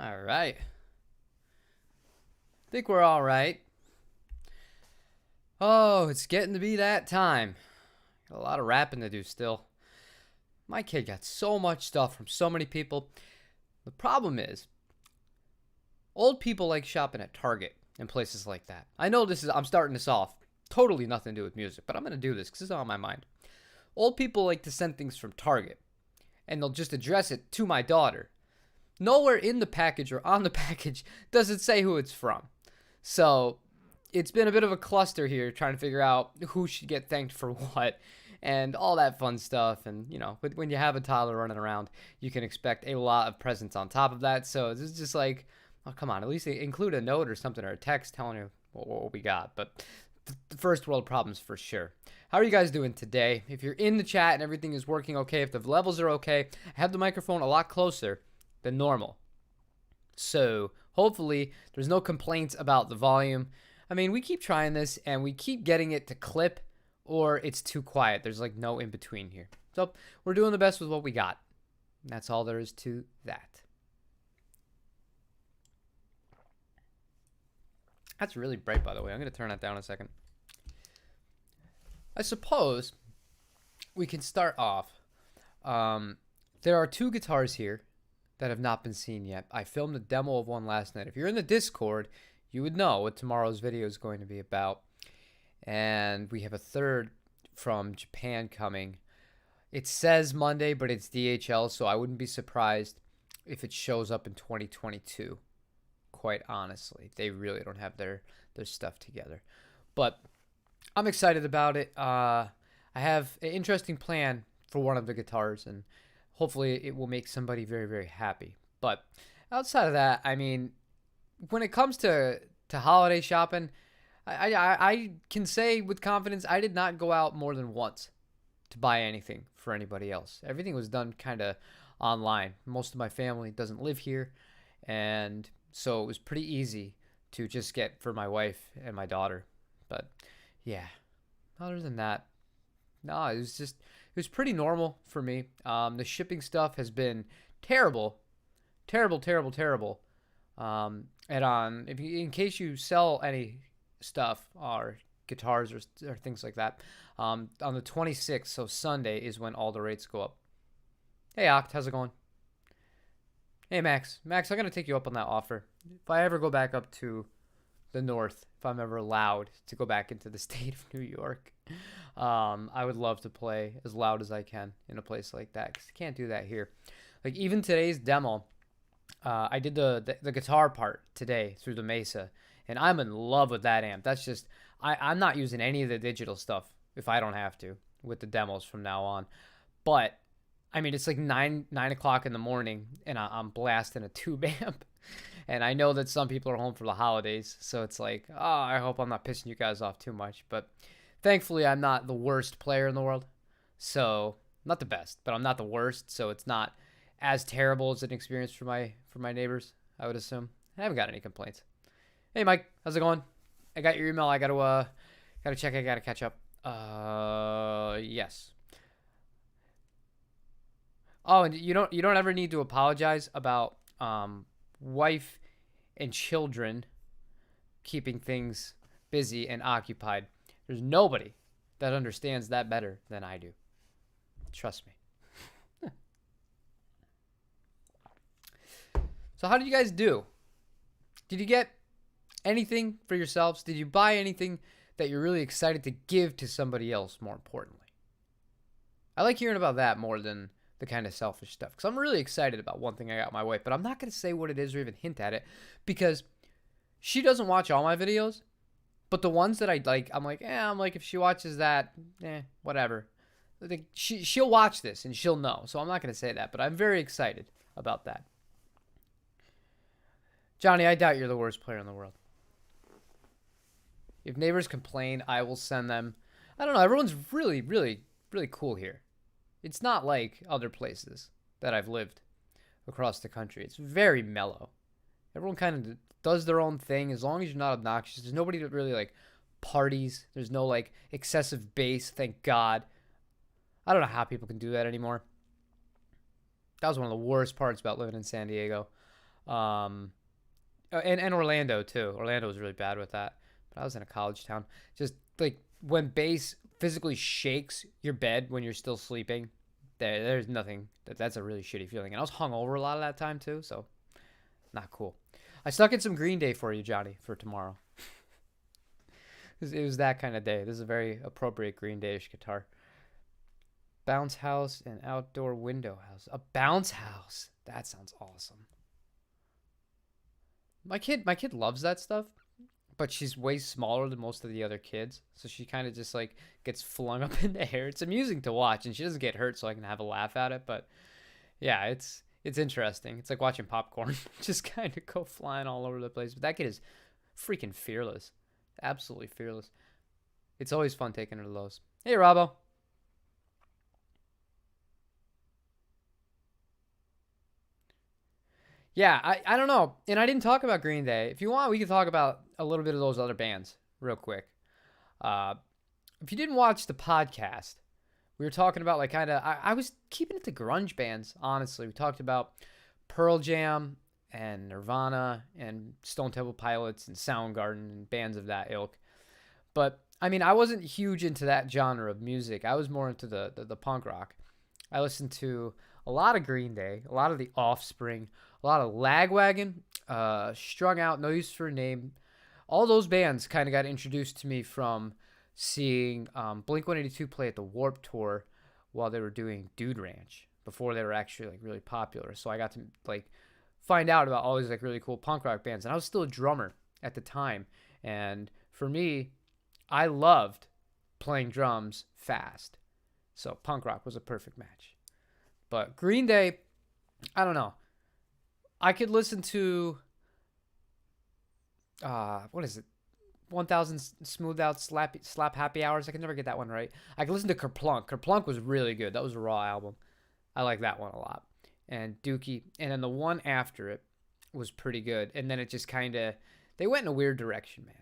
All right. Think we're all right. Oh, it's getting to be that time. Got a lot of rapping to do still. My kid got so much stuff from so many people. The problem is, old people like shopping at Target and places like that. I know I'm starting this off. Totally nothing to do with music, but I'm going to do this because it's on my mind. Old people like to send things from Target, and they'll just address it to my daughter. Nowhere in the package or on the package does it say who it's from. So it's been a bit of a cluster here trying to figure out who should get thanked for what and all that fun stuff. And, when you have a toddler running around, you can expect a lot of presents on top of that. So it's just like, oh, come on, at least include a note or something or a text telling you what we got. But the first world problems for sure. How are you guys doing today? If you're in the chat and everything is working okay, if the levels are okay, I have the microphone a lot closer than normal. So hopefully there's no complaints about the volume. I mean, we keep trying this and we keep getting it to clip or it's too quiet. There's like no in between here. So we're doing the best with what we got. And that's all there is to that. That's really bright, by the way. I'm going to turn that down a second. I suppose we can start off. There are two guitars here that have not been seen yet. I filmed a demo of one last night. If you're in the Discord, you would know what tomorrow's video is going to be about. And we have a third from Japan coming. It says Monday, but it's DHL, so I wouldn't be surprised if it shows up in 2022. Quite honestly, they really don't have their stuff together. But I'm excited about it. I have an interesting plan for one of the guitars, and hopefully it will make somebody very, very happy. But outside of that, I mean, when it comes to holiday shopping, I can say with confidence I did not go out more than once to buy anything for anybody else. Everything was done kind of online. Most of my family doesn't live here, and so it was pretty easy to just get for my wife and my daughter. But yeah, other than that, no, it was pretty normal for me. The shipping stuff has been terrible. And in case you sell any stuff or guitars or things like that, on the 26th, so Sunday, is when all the rates go up. Hey Oct, how's it going? Hey Max, I'm gonna take you up on that offer. If I ever go back up to the north, if I'm ever allowed to go back into the state of New York, I would love to play as loud as I can in a place like that, because you can't do that here. Like even today's demo, I did the guitar part today through the Mesa, and I'm in love with that amp. That's just, I'm not using any of the digital stuff if I don't have to with the demos from now on. But I mean, it's like 9 o'clock in the morning, and I'm blasting a tube amp. And I know that some people are home for the holidays, so it's like, oh, I hope I'm not pissing you guys off too much. But thankfully, I'm not the worst player in the world. So, not the best, but I'm not the worst, so it's not as terrible as an experience for my neighbors, I would assume. I haven't got any complaints. Hey, Mike, how's it going? I got your email. I gotta check. I gotta catch up. Yes. Oh, and you don't ever need to apologize about wife and children keeping things busy and occupied. There's nobody that understands that better than I do. Trust me. So how did you guys do? Did you get anything for yourselves? Did you buy anything that you're really excited to give to somebody else, more importantly? I like hearing about that more than the kind of selfish stuff, because I'm really excited about one thing I got my wife, but I'm not going to say what it is or even hint at it, because she doesn't watch all my videos, but the ones that I like, I'm like, if she watches that, whatever. She'll watch this and she'll know, so I'm not going to say that, but I'm very excited about that. Johnny, I doubt you're the worst player in the world. If neighbors complain, I will send them. I don't know, everyone's really, really, really cool here. It's not like other places that I've lived across the country. It's very mellow. Everyone kind of does their own thing as long as you're not obnoxious. There's nobody that really like parties. There's no like excessive bass, thank God. I don't know how people can do that anymore. That was one of the worst parts about living in San Diego. And Orlando too. Orlando was really bad with that. But I was in a college town. Just like when bass physically shakes your bed when you're still sleeping, there's nothing. That's a really shitty feeling. And I was hungover a lot of that time too, so not cool. I stuck in some Green Day for you, Johnny, for tomorrow. It was that kind of day. This is a very appropriate Green Day-ish guitar. Bounce house and outdoor window house. A bounce house. That sounds awesome. My kid loves that stuff, but she's way smaller than most of the other kids, so she kind of just like gets flung up in the air. It's amusing to watch, and she doesn't get hurt, so I can have a laugh at it. But yeah, it's interesting. It's like watching popcorn just kind of go flying all over the place. But that kid is freaking fearless, absolutely fearless. It's always fun taking her to those. Hey, Robbo. Yeah, I don't know. And I didn't talk about Green Day. If you want, we can talk about a little bit of those other bands real quick. Uh, if you didn't watch the podcast, we were talking about like kind of, I was keeping it to grunge bands, honestly. We talked about Pearl Jam and Nirvana and Stone Temple Pilots and Soundgarden and bands of that ilk. But I mean, I wasn't huge into that genre of music. I was more into the punk rock. I listened to a lot of Green Day, a lot of The Offspring, a lot of Lagwagon, Strung Out, No Use for a Name. All those bands kind of got introduced to me from seeing Blink 182 play at the Warp Tour while they were doing Dude Ranch before they were actually like really popular. So I got to like find out about all these like really cool punk rock bands, and I was still a drummer at the time. And for me, I loved playing drums fast. So punk rock was a perfect match. But Green Day, I don't know. I could listen to what is it? 1000 Smooth Out Slap Happy Hours. I can never get that one right. I could listen to Kerplunk. Kerplunk was really good. That was a raw album. I like that one a lot. And Dookie. And then the one after it was pretty good. And then it just kind of, they went in a weird direction, man.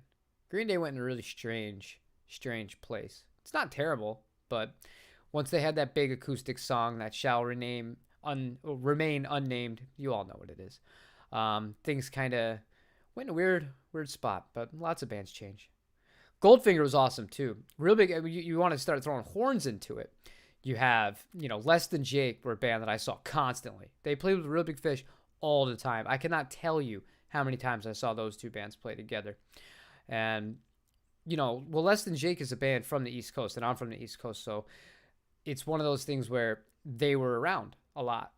Green Day went in a really strange place. It's not terrible, but once they had that big acoustic song that shall remain unnamed, you all know what it is. Things kind of went in a weird spot, but lots of bands change. Goldfinger was awesome too. Real big. You want to start throwing horns into it. You have, Less Than Jake were a band that I saw constantly. They played with Real Big Fish all the time. I cannot tell you how many times I saw those two bands play together. And, Less Than Jake is a band from the East Coast, and I'm from the East Coast, so it's one of those things where they were around a lot,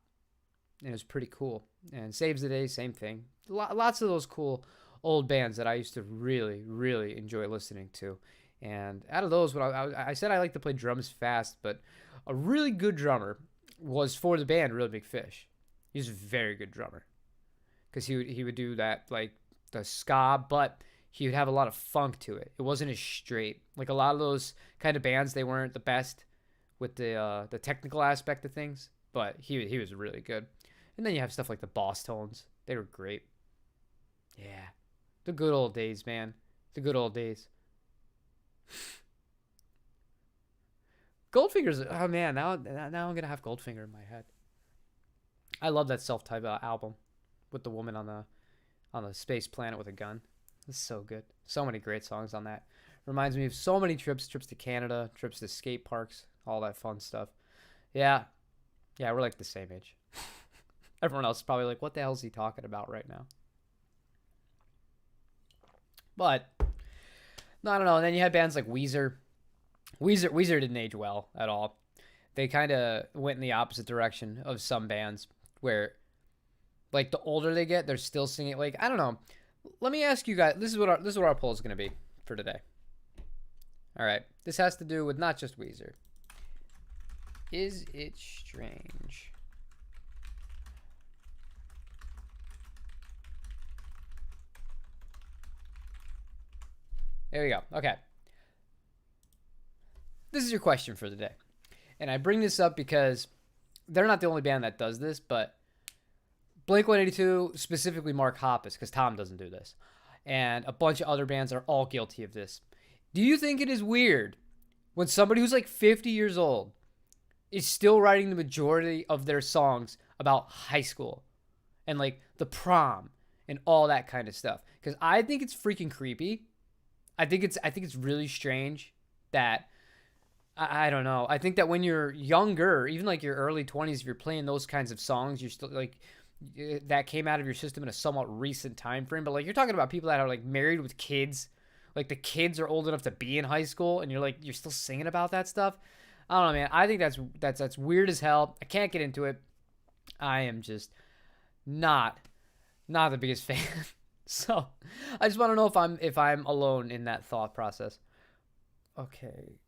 and it was pretty cool. And Saves the Day, same thing. Lots of those cool old bands that I used to really, really enjoy listening to. And out of those, I said I like to play drums fast, but a really good drummer was for the band Really Big Fish. He's a very good drummer because he would do that like the ska, but he would have a lot of funk to it. It wasn't as straight. Like a lot of those kind of bands, they weren't the best with the technical aspect of things, but he was really good. And then you have stuff like the Boss Tones. They were great. Yeah. The good old days, man. The good old days. Goldfinger's, oh man, now I'm going to have Goldfinger in my head. I love that self-titled album with the woman on the space planet with a gun. It's so good. So many great songs on that. Reminds me of so many trips to Canada, trips to skate parks, all that fun stuff. Yeah. Yeah, we're like the same age. Everyone else is probably like, what the hell is he talking about right now? But, no, I don't know. And then you had bands like Weezer. Weezer didn't age well at all. They kind of went in the opposite direction of some bands where, like, the older they get, they're still singing. Like, I don't know. Let me ask you guys. This is what our poll is going to be for today. All right. This has to do with not just Weezer. Is it strange? There we go. Okay. This is your question for the day. And I bring this up because they're not the only band that does this, but Blink 182, specifically Mark Hoppus, because Tom doesn't do this, and a bunch of other bands are all guilty of this. Do you think it is weird when somebody who's like 50 years old is still writing the majority of their songs about high school and like the prom and all that kind of stuff. Because I think it's freaking creepy. I think it's really strange that I don't know. I think that when you're younger, even like your early 20s, if you're playing those kinds of songs, you're still like that came out of your system in a somewhat recent time frame. But like you're talking about people that are like married with kids, like the kids are old enough to be in high school, and you're still singing about that stuff. I don't know, man. I think that's weird as hell. I can't get into it. I am just not not the biggest fan. So I just want to know if I'm alone in that thought process. Okay,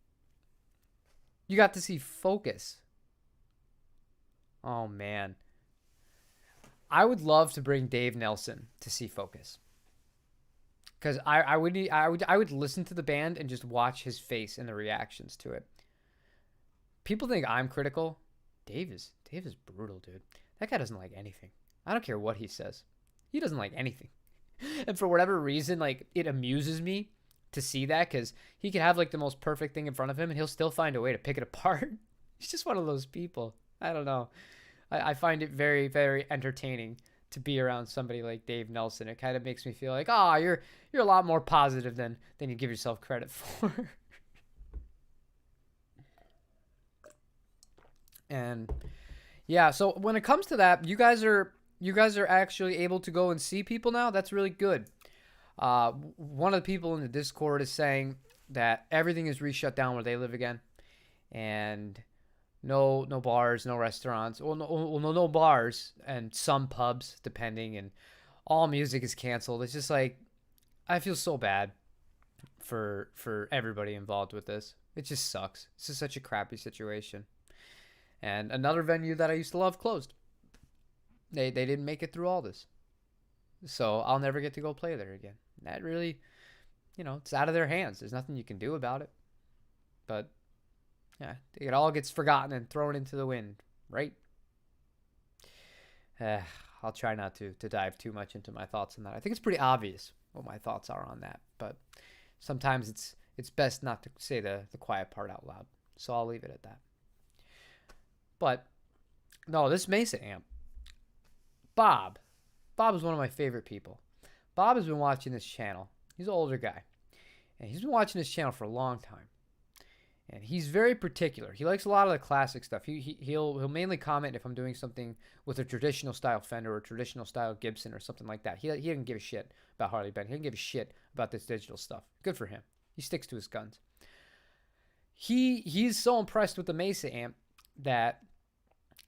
you got to see Focus. Oh man, I would love to bring Dave Nelson to see Focus because I would listen to the band and just watch his face and the reactions to it. People think I'm critical. Dave is brutal, dude. That guy doesn't like anything. I don't care what he says. He doesn't like anything. And for whatever reason, like it amuses me to see that because he could have like the most perfect thing in front of him and he'll still find a way to pick it apart. He's just one of those people. I don't know. I find it very, very entertaining to be around somebody like Dave Nelson. It kind of makes me feel like, oh, you're a lot more positive than you give yourself credit for. And yeah, so when it comes to that, you guys are actually able to go and see people now. That's really good. One of the people in the Discord is saying that everything is re-shut down where they live again, and no bars, no restaurants. Well, no bars and some pubs, depending, and all music is canceled. It's just like I feel so bad for everybody involved with this. It just sucks. This is such a crappy situation. And another venue that I used to love closed. They didn't make it through all this. So I'll never get to go play there again. That really, it's out of their hands. There's nothing you can do about it. But yeah, it all gets forgotten and thrown into the wind, right? Uh, I'll try not to dive too much into my thoughts on that. I think it's pretty obvious what my thoughts are on that, but sometimes it's best not to say the quiet part out loud. So I'll leave it at that. But no, this Mesa amp, Bob. Bob is one of my favorite people. Bob has been watching this channel. He's an older guy, and he's been watching this channel for a long time. And he's very particular. He likes a lot of the classic stuff. He'll mainly comment if I'm doing something with a traditional style Fender or a traditional style Gibson or something like that. He doesn't give a shit about Harley Benton. He doesn't give a shit about this digital stuff. Good for him. He sticks to his guns. He's so impressed with the Mesa amp that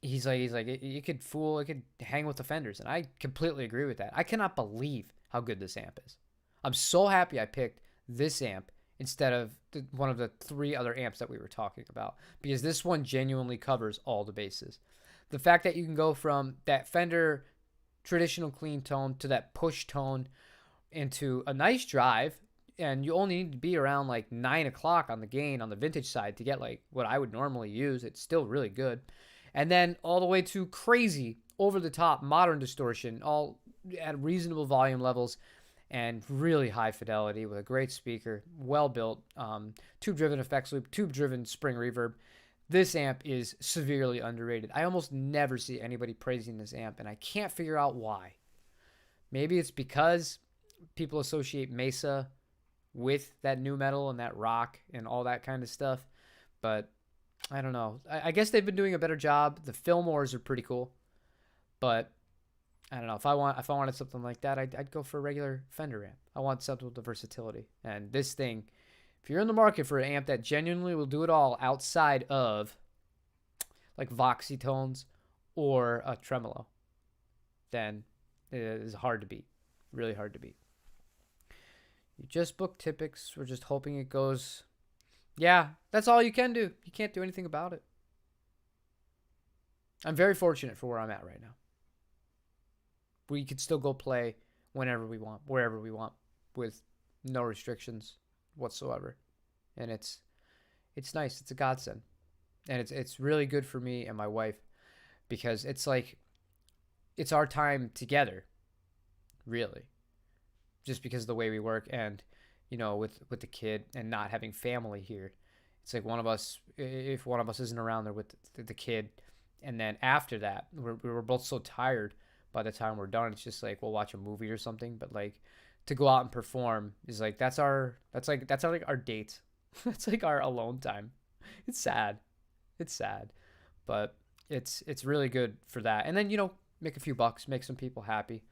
he's like it could hang with the Fenders, and I completely agree with that. I cannot believe how good this amp is. I'm so happy I picked this amp instead of one of the three other amps that we were talking about, because this one genuinely covers all the bases. The fact that you can go from that Fender traditional clean tone to that push tone into a nice drive, and you only need to be around like 9 o'clock on the gain on the vintage side to get like what I would normally use. It's still really good. And then all the way to crazy over the top modern distortion, all at reasonable volume levels and really high fidelity with a great speaker, well built, tube driven effects loop, tube driven spring reverb. This amp is severely underrated. I almost never see anybody praising this amp, and I can't figure out why. Maybe it's because people associate Mesa with that new metal and that rock and all that kind of stuff, but I don't know. I guess they've been doing a better job. The Fillmores are pretty cool, but I don't know. If I wanted something like that, I'd go for a regular Fender amp. I want something with the versatility. And this thing, if you're in the market for an amp that genuinely will do it all outside of like Voxy tones or a tremolo, then it is hard to beat. Really hard to beat. You just booked Tipex. We're just hoping it goes. Yeah, that's all you can do. You can't do anything about it. I'm very fortunate for where I'm at right now. We could still go play whenever we want, wherever we want, with no restrictions whatsoever. And it's nice. It's a godsend. And it's really good for me and my wife, because it's like it's our time together, really. Just because of the way we work, and with the kid and not having family here, it's like if one of us isn't around there with the kid, and then after that we were both so tired by the time we're done, it's just like we'll watch a movie or something. But like to go out and perform is like that's our like our date. That's like our alone time. It's sad. It's sad, but it's really good for that. And then make a few bucks, make some people happy.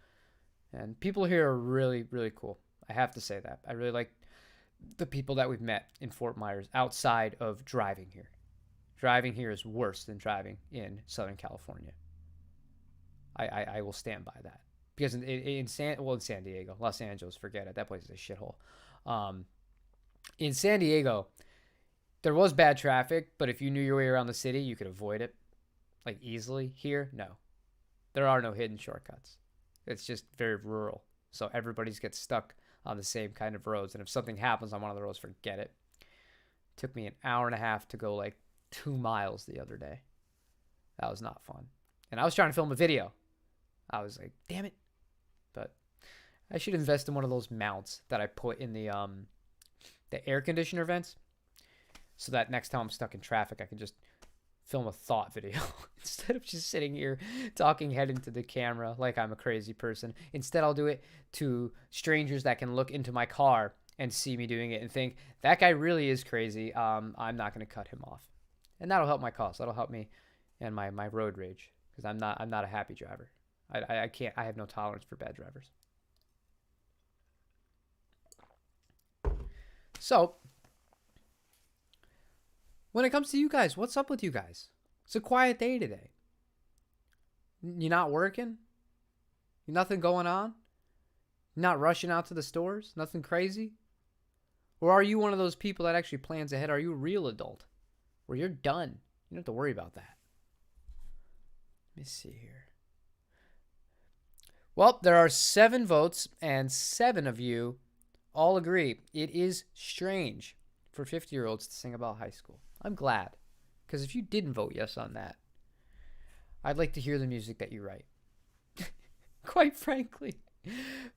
And people here are really really cool. I have to say that. I really like the people that we've met in Fort Myers outside of driving here. Driving here is worse than driving in Southern California. I will stand by that. Because in San Diego, Los Angeles, forget it. That place is a shithole. In San Diego, there was bad traffic, but if you knew your way around the city, you could avoid it like easily. Here, no. There are no hidden shortcuts. It's just very rural. So everybody's gets stuck on the same kind of roads. And if something happens on one of the roads, forget it. It took me an hour and a half to go like 2 miles the other day. That was not fun. And I was trying to film a video. I was like, damn it. But I should invest in one of those mounts that I put in the air conditioner vents, so that next time I'm stuck in traffic, I can just film a thought video instead of just sitting here talking head into the camera like I'm a crazy person. Instead, I'll do it to strangers that can look into my car and see me doing it and think, that guy really is crazy. I'm not going to cut him off. And that'll help my cause. That'll help me and my road rage, because I'm not a happy driver. I can't. I have no tolerance for bad drivers. So, when it comes to you guys, what's up with you guys? It's a quiet day today. You're not working? Nothing going on? You're not rushing out to the stores? Nothing crazy? Or are you one of those people that actually plans ahead? Are you a real adult? Where you're done. You don't have to worry about that. Let me see here. Well, there are 7 votes, and 7 of you all agree it is strange for 50-year-olds to sing about high school. I'm glad, because if you didn't vote yes on that, I'd like to hear the music that you write. Quite frankly,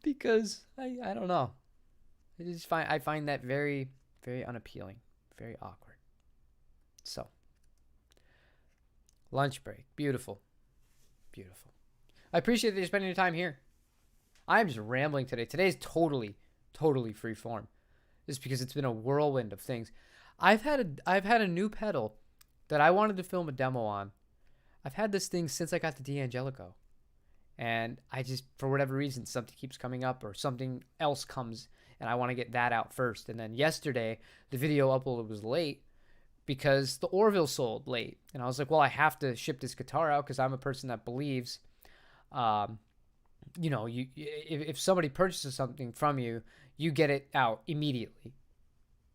because I don't know. I find that very, very unappealing, very awkward. So, lunch break. Beautiful. Beautiful. I appreciate that you're spending your time here. I'm just rambling today. Today's totally free form. Just because it's been a whirlwind of things. I've had a new pedal that I wanted to film a demo on. I've had this thing since I got the D'Angelico. And I just, for whatever reason, something keeps coming up or something else comes and I want to get that out first. And then yesterday, the video upload was late because the Orville sold late. And I was like, well, I have to ship this guitar out because I'm a person that believes, if somebody purchases something from you, you get it out immediately.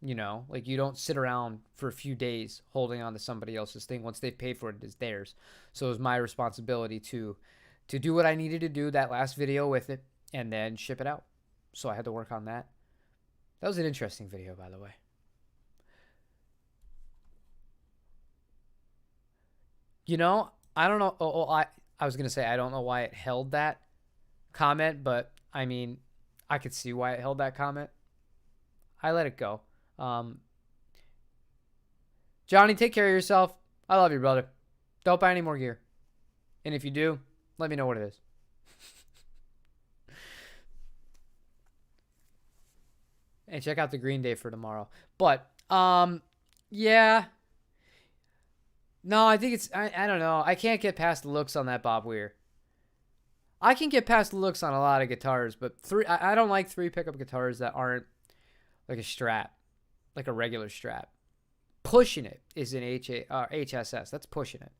Like you don't sit around for a few days holding on to somebody else's thing. Once they've paid for it, it's theirs. So it was my responsibility to do what I needed to do, that last video with it, and then ship it out. So I had to work on that. That was an interesting video, by the way. I don't know. I was going to say, I don't know why it held that comment, but I mean, I could see why it held that comment. I let it go. Johnny, take care of yourself. I love you, brother. Don't buy any more gear. And if you do, let me know what it is. And check out the Green Day for tomorrow. But, yeah. No, I think I don't know. I can't get past the looks on that Bob Weir. I can get past the looks on a lot of guitars, but I don't like 3 pickup guitars that aren't like a Strat, like a regular Strat. Pushing it is an HSS. That's pushing it.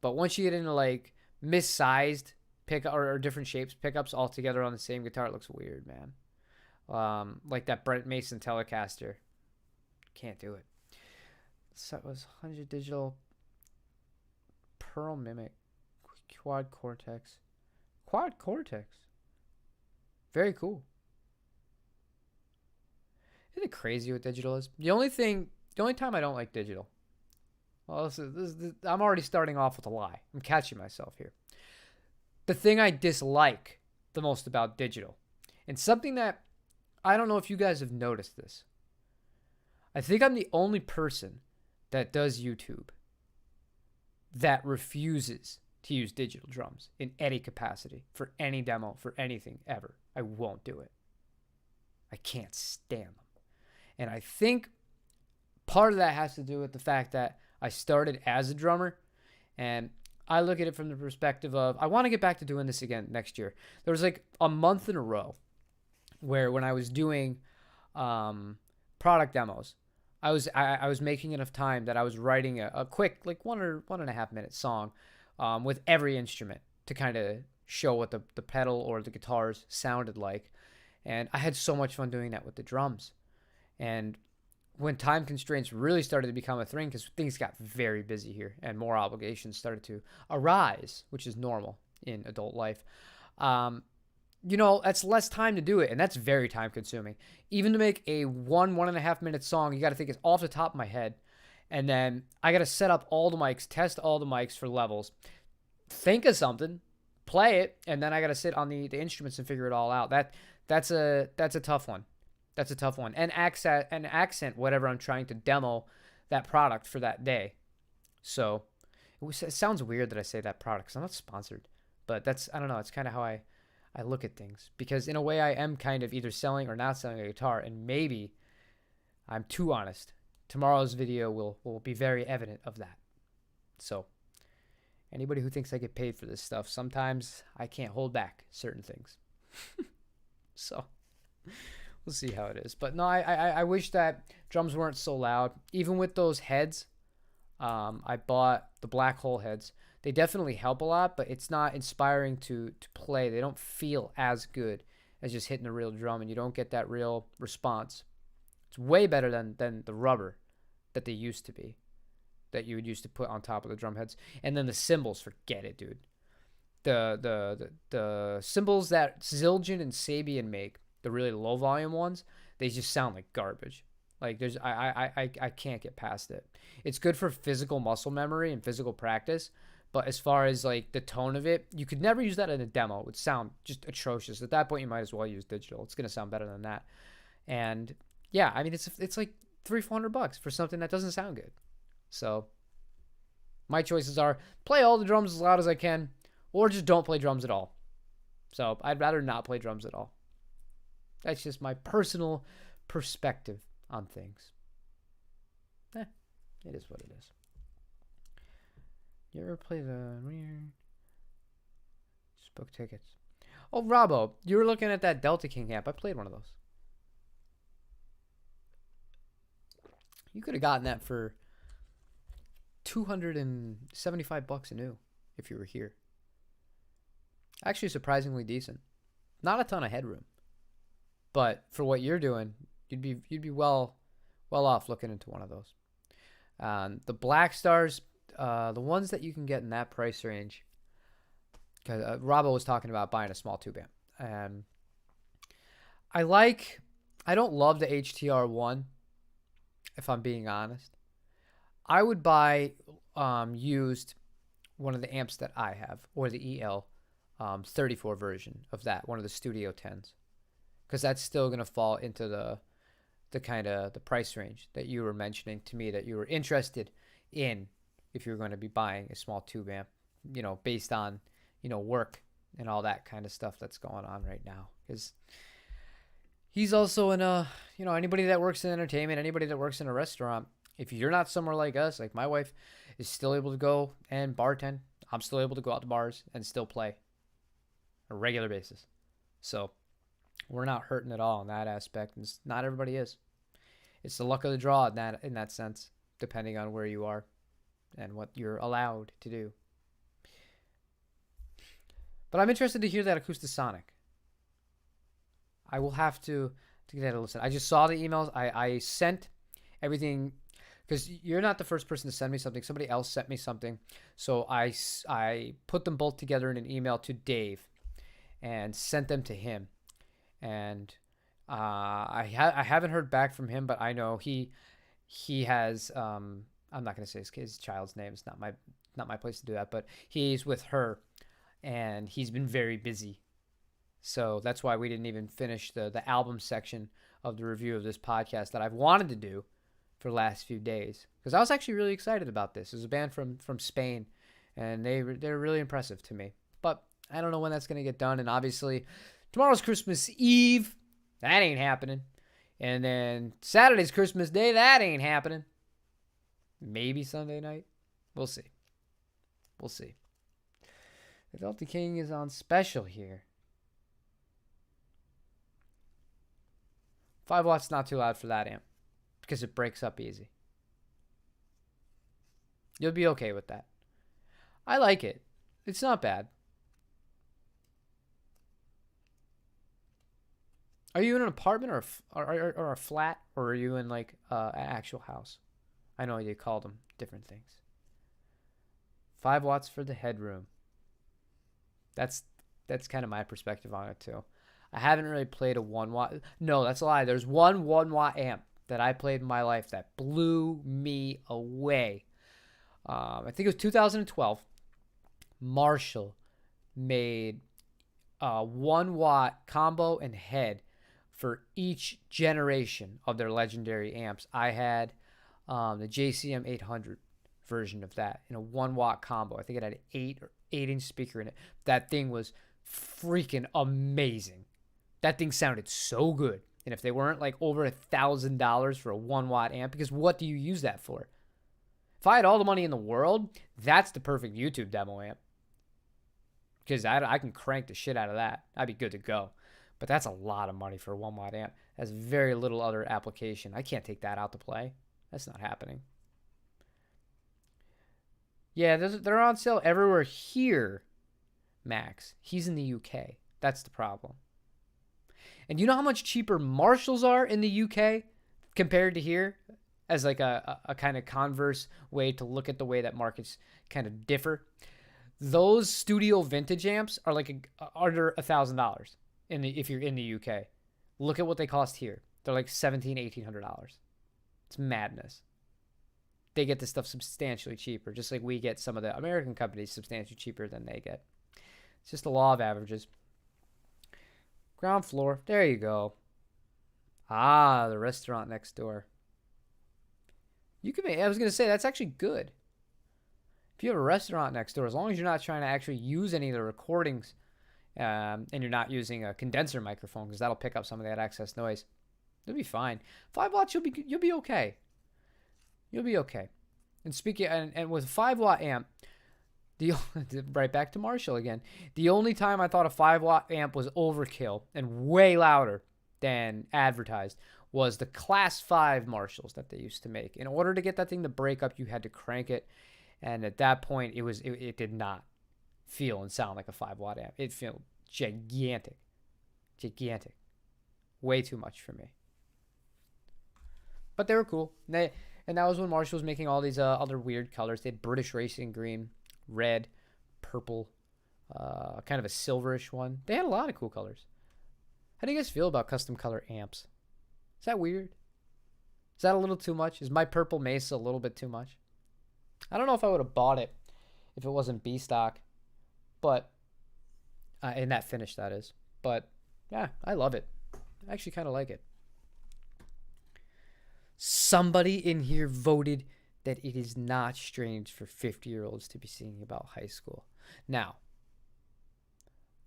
But once you get into like missized pickup or different shapes pickups all together on the same guitar, it looks weird, man. Like that Brent Mason Telecaster. Can't do it. So it was 100 digital Pearl Mimic Quad Cortex. Quad Cortex. Very cool. Isn't it crazy what digital is? The only time I don't like digital. Well, this I'm already starting off with a lie. I'm catching myself here. The thing I dislike the most about digital, and something that I don't know if you guys have noticed this. I think I'm the only person that does YouTube that refuses to use digital drums in any capacity for any demo, for anything ever. I won't do it. I can't stand them. And I think part of that has to do with the fact that I started as a drummer, and I look at it from the perspective of I want to get back to doing this again next year. There was like a month in a row where when I was doing product demos, I was making enough time that I was writing a quick, like 1.5 minute song with every instrument to kind of show what the pedal or the guitars sounded like. And I had so much fun doing that with the drums. And when time constraints really started to become a thing, because things got very busy here and more obligations started to arise, which is normal in adult life, that's less time to do it, and that's very time consuming. Even to make a 1.5 minute song, you got to think it's off the top of my head, and then I got to set up all the mics, test all the mics for levels, think of something, play it, and then I got to sit on the instruments and figure it all out. That's a tough one. That's a tough one. And accent whatever I'm trying to demo that product for that day. So it sounds weird that I say that product because I'm not sponsored, but I don't know. It's kind of how I look at things, because in a way I am kind of either selling or not selling a guitar, and maybe I'm too honest. Tomorrow's video will be very evident of that. So anybody who thinks I get paid for this stuff, sometimes I can't hold back certain things. So we'll see how it is. But no, I wish that drums weren't so loud. Even with those heads, I bought the black hole heads. They definitely help a lot, but it's not inspiring to play. They don't feel as good as just hitting a real drum, and you don't get that real response. It's way better than the rubber that they used to be, that you would used to put on top of the drum heads. And then the cymbals, forget it, dude. The cymbals that Zildjian and Sabian make, the really low volume ones, they just sound like garbage. Like I can't get past it. It's good for physical muscle memory and physical practice, but as far as like the tone of it, you could never use that in a demo. It would sound just atrocious. At that point, you might as well use digital. It's gonna sound better than that. And yeah, I mean it's like $300-400 for something that doesn't sound good. So my choices are play all the drums as loud as I can, or just don't play drums at all. So I'd rather not play drums at all. That's just my personal perspective on things. It is what it is. You ever play the Spoke Tickets? Oh, Robbo, you were looking at that Delta King amp. I played one of those. You could have gotten that for $275 new if you were here. Actually, surprisingly decent. Not a ton of headroom, but for what you're doing, you'd be well off looking into one of those. The Black Stars, the ones that you can get in that price range, because Robbo was talking about buying a small tube amp, and I don't love the HTR1, if I'm being honest. I would buy used one of the amps that I have, or the EL 34 version of that, one of the Studio 10s, because that's still going to fall into the kind of the price range that you were mentioning to me that you were interested in if you're going to be buying a small tube amp, based on, work and all that kind of stuff that's going on right now. Because he's also in anybody that works in entertainment, anybody that works in a restaurant, if you're not somewhere like us, like my wife is still able to go and bartend, I'm still able to go out to bars and still play on a regular basis. So we're not hurting at all in that aspect, and not everybody is. It's the luck of the draw in that sense, depending on where you are and what you're allowed to do. But I'm interested to hear that Acoustasonic. I will have to get that a listen. I just saw the emails. I sent everything, because you're not the first person to send me something. Somebody else sent me something. So I put them both together in an email to Dave and sent them to him. And I haven't heard back from him, but I know he has I'm not going to say his child's name. It's not my place to do that, but he's with her, and he's been very busy. So that's why we didn't even finish the album section of the review of this podcast that I've wanted to do for the last few days, because I was actually really excited about this. It was a band from Spain, and they're really impressive to me. But I don't know when that's going to get done. And obviously, tomorrow's Christmas Eve. That ain't happening. And then Saturday's Christmas Day. That ain't happening. Maybe Sunday night. We'll see. We'll see. The Delta King is on special here. 5 watts not too loud for that amp because it breaks up easy. You'll be okay with that. I like it. It's not bad. Are you in an apartment or a flat, or are you in like an actual house? I know you call them different things. 5 watts for the headroom. That's kind of my perspective on it too. I haven't really played a 1 watt. No, that's a lie. There's one 1 watt amp that I played in my life that blew me away. I think it was 2012. Marshall made a 1 watt combo and head for each generation of their legendary amps. I had the JCM 800 version of that in a 1 watt combo. I think it had an 8-inch speaker in it. That thing was freaking amazing. That thing sounded so good. And if they weren't like over $1,000 for a 1 watt amp, because what do you use that for? If I had all the money in the world, that's the perfect YouTube demo amp. Because I can crank the shit out of that. I'd be good to go. But that's a lot of money for a 1 watt amp. Has very little other application. I can't take that out to play. That's not happening. Yeah, they're on sale everywhere here, Max. He's in the UK. That's the problem. And you know how much cheaper Marshalls are in the UK compared to here? As like a kind of converse way to look at the way that markets kind of differ. Those studio vintage amps are like under $1,000 if you're in the UK. Look at what they cost here. They're like $1,700-$1,800. It's madness. They get this stuff substantially cheaper, just like we get some of the American companies substantially cheaper than they get. It's just the law of averages. Ground floor. There you go. Ah, the restaurant next door. You can I was going to say, that's actually good. If you have a restaurant next door, as long as you're not trying to actually use any of the recordings and you're not using a condenser microphone, because that'll pick up some of that excess noise, you'll be fine. 5 watts, you'll be okay. You'll be okay. And speaking and with a 5 watt amp, right back to Marshall again. The only time I thought a 5 watt amp was overkill and way louder than advertised was the Class 5 Marshalls that they used to make. In order to get that thing to break up, you had to crank it, and at that point, it did not feel and sound like a 5 watt amp. It felt gigantic, way too much for me. But they were cool. And that was when Marshall was making all these other weird colors. They had British Racing Green, red, purple, kind of a silverish one. They had a lot of cool colors. How do you guys feel about custom color amps? Is that weird? Is that a little too much? Is my purple Mesa a little bit too much? I don't know if I would have bought it if it wasn't B stock, but in that finish, that is. But yeah, I love it. I actually kind of like it. Somebody in here voted that it is not strange for 50-year-olds to be singing about high school. Now,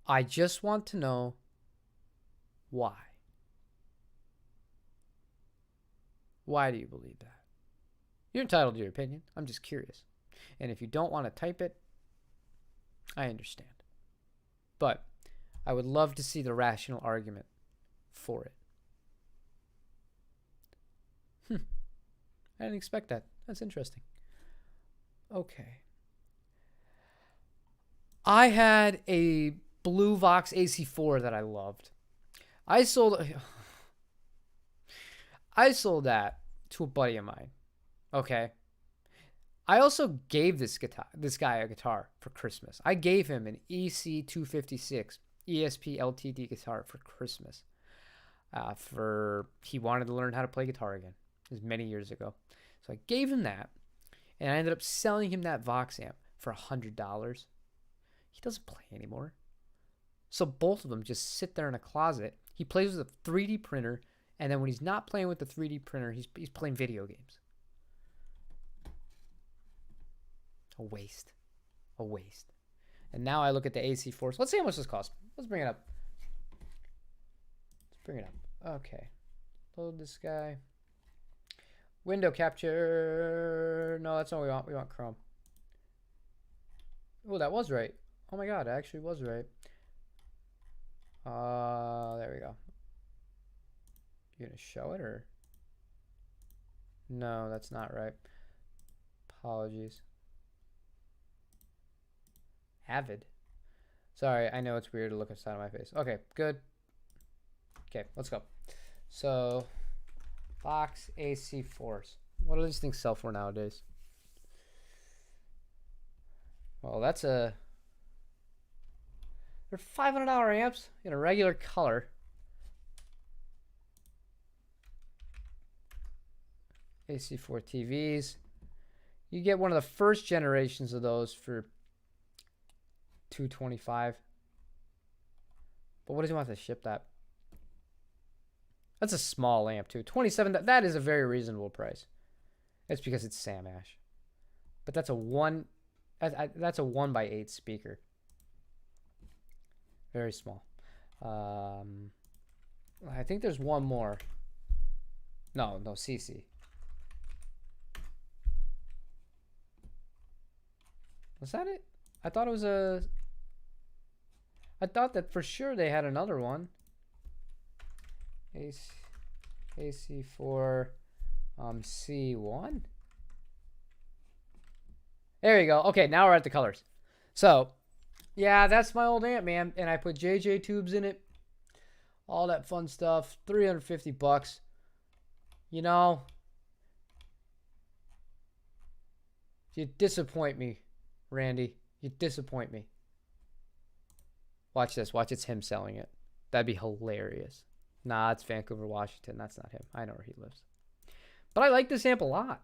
I just want to know why. Why do you believe that? You're entitled to your opinion. I'm just curious. And if you don't want to type it, I understand. But I would love to see the rational argument for it. I didn't expect that. That's interesting. Okay. I had a Blue Vox AC4 that I loved. I sold that to a buddy of mine. Okay. I also gave this guy a guitar for Christmas. I gave him an EC256 ESP LTD guitar for Christmas. He wanted to learn how to play guitar again. It was many years ago. So I gave him that, and I ended up selling him that Vox amp for $100. He doesn't play anymore. So both of them just sit there in a closet. He plays with a 3D printer, and then when he's not playing with the 3D printer, he's playing video games. A waste. A waste. And now I look at the AC force. Let's see how much this costs. Let's bring it up. Let's bring it up. Okay. Load this guy. Window capture. No, that's not what we want. We want Chrome. Oh, that was right. Oh my god, it actually was right. There we go. You gonna show it or? No, that's not right. Apologies. Avid. Sorry, I know it's weird to look inside of my face. Okay, good. Okay, let's go. So, Vox AC Force. What do these things sell for nowadays? Well, that's a... They're $500 amps in a regular color. AC4 TVs. You get one of the first generations of those for $225. But what does he want to ship that? That's a small amp too. 27. That is a very reasonable price. It's because it's Sam Ash. But that's a 1. That's a 1x8 speaker. Very small. I think there's one more. No, CC. Was that it? I thought it was a... I thought that for sure they had another one. AC4 C1. There you go. Okay, now we're at the colors. So, yeah, that's my old amp, man. And I put JJ tubes in it. All that fun stuff. $350. You know, you disappoint me, Randy. You disappoint me. Watch this. Watch, it's him selling it. That'd be hilarious. Nah, it's Vancouver, Washington. That's not him. I know where he lives. But I like this amp a lot.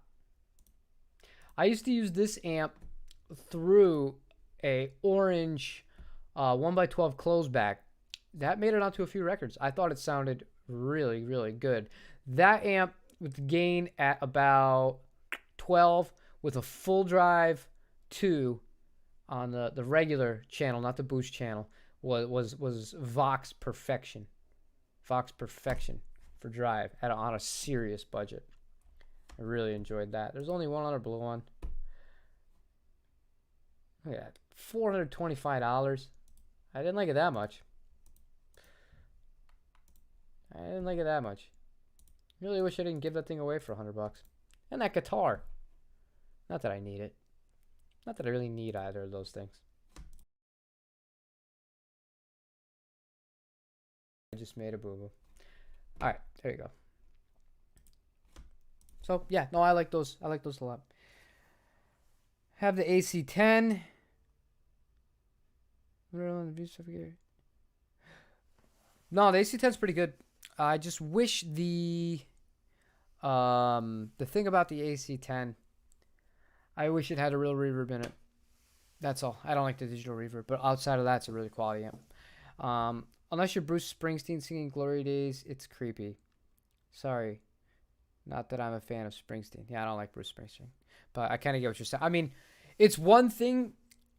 I used to use this amp through a orange 1x12 closeback. That made it onto a few records. I thought it sounded really, really good. That amp with the gain at about 12 with a full drive 2 on the regular channel, not the boost channel, was Vox perfection. Vox perfection for drive on a serious budget. I really enjoyed that. There's only one other blue one. Look at that. $425. I didn't like it that much. Really wish I didn't give that thing away for $100. And that guitar. Not that I need it. Not that I really need either of those things. I just made a boo-boo. All right, there you go. So yeah, no, I like those. I like those a lot. Have the AC10. No, the AC10 is pretty good. I just wish the thing about the AC10, I wish it had a real reverb in it. That's all. I don't like the digital reverb, but outside of that, it's a really quality amp. Unless you're Bruce Springsteen singing Glory Days, it's creepy. Sorry. Not that I'm a fan of Springsteen. Yeah, I don't like Bruce Springsteen. But I kind of get what you're saying. I mean, it's one thing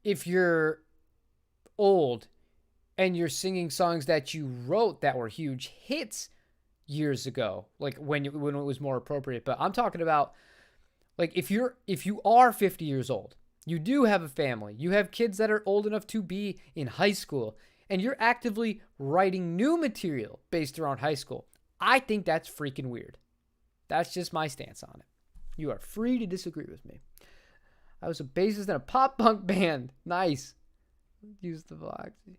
if you're old and you're singing songs that you wrote that were huge hits years ago, like when it was more appropriate. But I'm talking about, like, if you are 50 years old, you do have a family, you have kids that are old enough to be in high school, and you're actively writing new material based around high school, I think that's freaking weird. That's just my stance on it. You are free to disagree with me. I was a bassist in a pop punk band. Nice. Use the Vox. You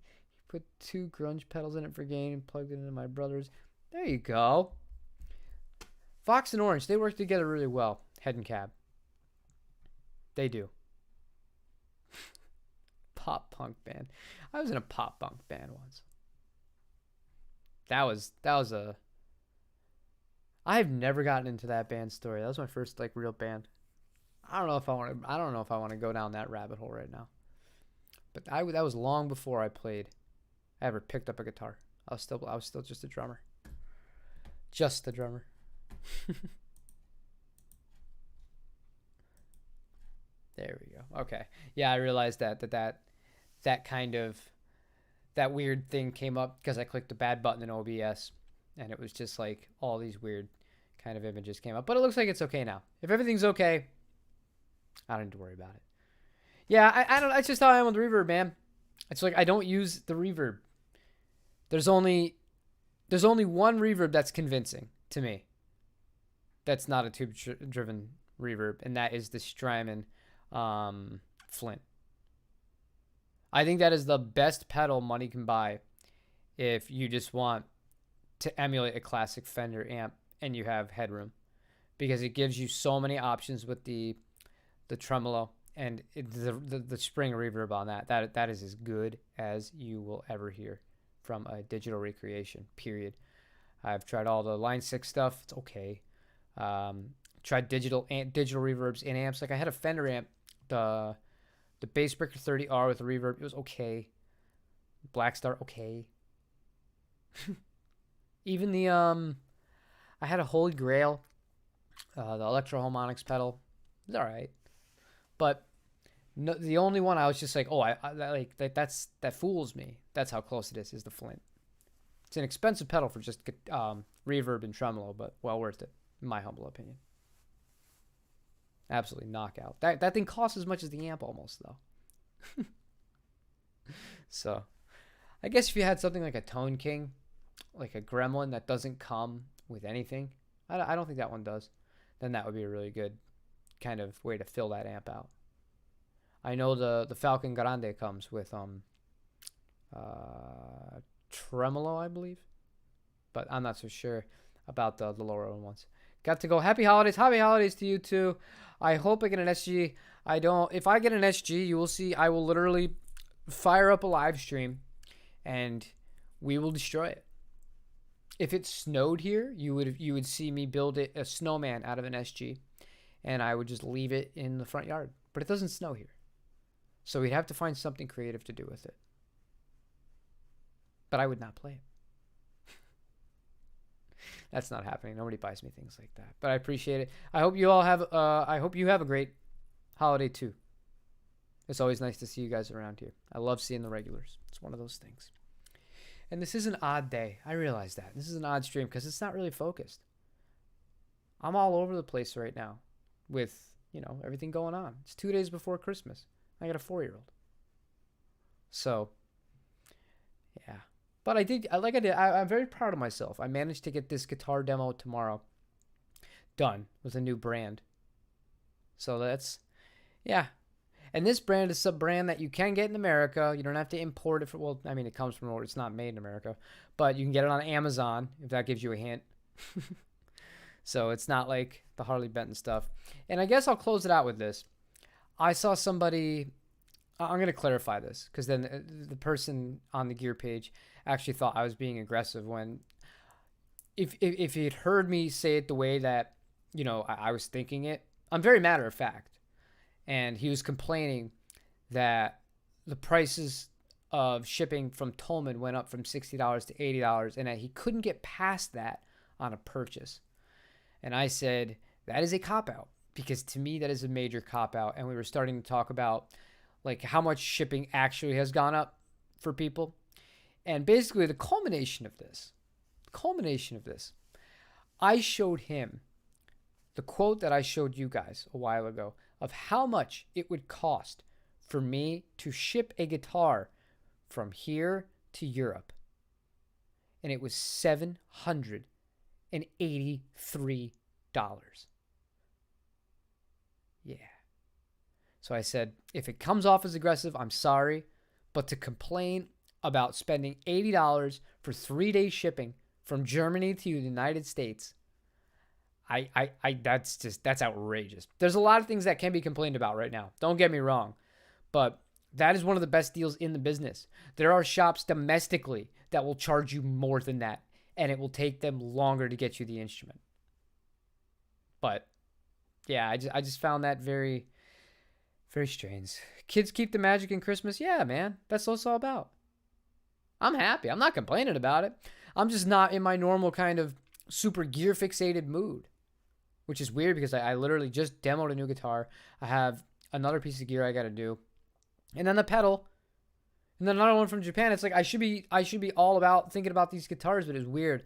put 2 grunge pedals in it for gain and plugged it into my brother's. There you go. Vox and Orange, they work together really well. Head and cab. They do. Pop punk band. I was in a pop punk band once. That was a... I've never gotten into that band story. That was my first like real band. I don't know if I want to go down that rabbit hole right now. But that was long before I ever picked up a guitar. I was still just a drummer. Just the drummer. There we go. Okay. Yeah, I realized that kind of that weird thing came up because I clicked the bad button in OBS, and it was just like all these weird kind of images came up. But it looks like it's okay now. If everything's okay, I don't need to worry about it. Yeah, I don't. That's just how I am with the reverb, man. It's like I don't use the reverb. There's only one reverb that's convincing to me. That's not a tube-driven reverb, and that is the Strymon Flint. I think that is the best pedal money can buy if you just want to emulate a classic Fender amp and you have headroom, because it gives you so many options with the tremolo and the spring reverb on that is as good as you will ever hear from a digital recreation, period. I've tried all the Line 6 stuff. It's okay. Tried digital reverbs in amps. Like I had a Fender amp, the Bassbreaker 30R with a reverb. It was okay. Blackstar, okay. Even the I had a Holy Grail, the Electro Harmonics pedal. It's all right, but no, the only one I was just like, oh, that fools me. That's how close it is the Flint. It's an expensive pedal for just reverb and tremolo, but well worth it, in my humble opinion. Absolutely knockout. That thing costs as much as the amp almost, though. So, I guess if you had something like a Tone King, like a Gremlin that doesn't come with anything, I don't think that one does, then that would be a really good kind of way to fill that amp out. I know the Falcon Grande comes with tremolo, I believe, but I'm not so sure about the lower ones. Got to go. Happy holidays to you too. I hope I get an SG. If I get an SG, you will see I will literally fire up a live stream and we will destroy it. If it snowed here, you would see me build a snowman out of an SG, and I would just leave it in the front yard. But it doesn't snow here, so we'd have to find something creative to do with it. But I would not play it. That's not happening. Nobody buys me things like that. But I appreciate it. I hope you all have. I hope you have a great holiday too. It's always nice to see you guys around here. I love seeing the regulars. It's one of those things. And this is an odd day. I realize that. This is an odd stream because it's not really focused. I'm all over the place right now with, everything going on. It's 2 days before Christmas. I got a 4-year-old. So, yeah. But I'm very proud of myself. I managed to get this guitar demo tomorrow done with a new brand. So that's, yeah. And this brand is a brand that you can get in America. You don't have to import it. It comes from it's not made in America. But you can get it on Amazon, if that gives you a hint. So it's not like the Harley Benton stuff. And I guess I'll close it out with this. I saw somebody... I'm going to clarify this, because then the person on the gear page actually thought I was being aggressive when... If he had heard me say it the way that, I was thinking it, I'm very matter of fact. And he was complaining that the prices of shipping from Tolman went up from $60 to $80 and that he couldn't get past that on a purchase. And I said, that is a cop-out, because to me that is a major cop-out. And we were starting to talk about like how much shipping actually has gone up for people. And basically the culmination of this, I showed him the quote that I showed you guys a while ago of how much it would cost for me to ship a guitar from here to Europe. And it was $783. Yeah. So I said, if it comes off as aggressive, I'm sorry. But to complain about spending $80 for 3 days shipping from Germany to the United States, that's outrageous. There's a lot of things that can be complained about right now. Don't get me wrong, but that is one of the best deals in the business. There are shops domestically that will charge you more than that, and it will take them longer to get you the instrument. But yeah, I just found that very, very strange. Kids keep the magic in Christmas. Yeah, man, that's what it's all about. I'm happy. I'm not complaining about it. I'm just not in my normal kind of super gear fixated mood, which is weird because I literally just demoed a new guitar. I have another piece of gear I got to do, and then the pedal, and then another one from Japan. It's like I should be all about thinking about these guitars, but it's weird.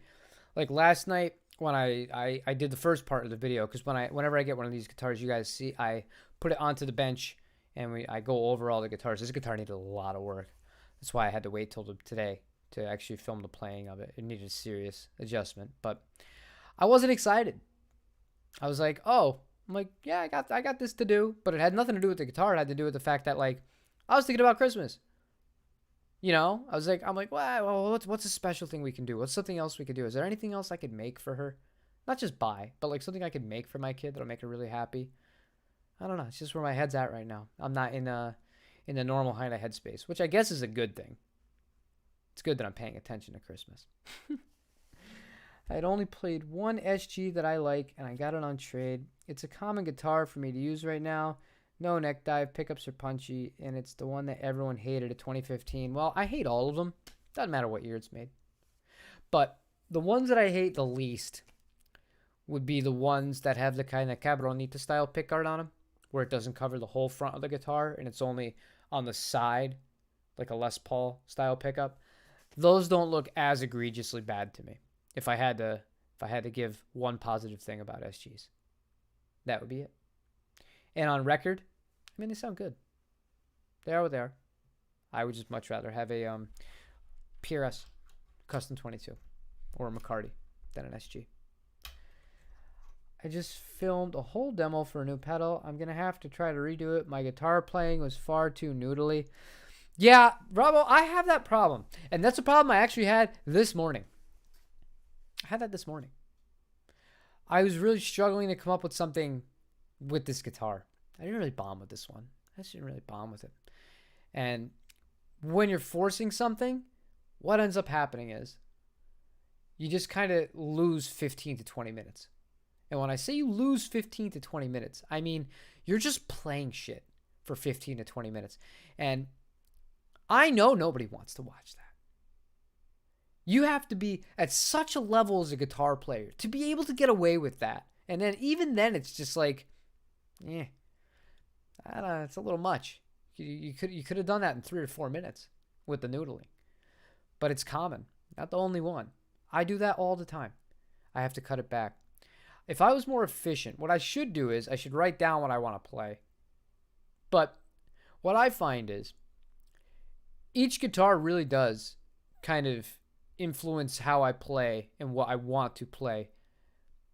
Like last night when I did the first part of the video, because whenever I get one of these guitars, you guys see I put it onto the bench and I go over all the guitars. This guitar needed a lot of work. That's why I had to wait till today to actually film the playing of it. It needed a serious adjustment, but I wasn't excited. I was like, oh, I'm like, yeah, I got this to do, but it had nothing to do with the guitar. It had to do with the fact that like I was thinking about Christmas. You know, I'm like, well, what's a special thing we can do? What's something else we could do? Is there anything else I could make for her? Not just buy, but like something I could make for my kid that'll make her really happy. I don't know. It's just where my head's at right now. I'm not in the normal kind of headspace, which I guess is a good thing. It's good that I'm paying attention to Christmas. I had only played one SG that I like, and I got it on trade. It's a common guitar for me to use right now. No neck dive, pickups are punchy, and it's the one that everyone hated at 2015. Well, I hate all of them. Doesn't matter what year it's made. But the ones that I hate the least would be the ones that have the kind of cabronita style pickguard on them, where it doesn't cover the whole front of the guitar, and it's only on the side, like a Les Paul style pickup. Those don't look as egregiously bad to me. If I had to give one positive thing about SGs, that would be it. And on record, I mean, they sound good. They are what they are. I would just much rather have a PRS Custom 22 or a McCarty than an SG. I just filmed a whole demo for a new pedal. I'm going to have to try to redo it. My guitar playing was far too noodly. Yeah, Bravo, I have that problem. And that's a problem I actually had this morning. I had that this morning. I was really struggling to come up with something with this guitar. I didn't really bomb with this one. I just didn't really bomb with it. And when you're forcing something, what ends up happening is you just kind of lose 15 to 20 minutes. And when I say you lose 15 to 20 minutes, I mean you're just playing shit for 15 to 20 minutes. And I know nobody wants to watch that. You have to be at such a level as a guitar player to be able to get away with that. And then even then it's just like, I don't know, it's a little much. You could have done that in 3 or 4 minutes with the noodling. But it's common. Not the only one. I do that all the time. I have to cut it back. If I was more efficient, what I should do is I should write down what I want to play. But what I find is each guitar really does kind of influence how I play and what I want to play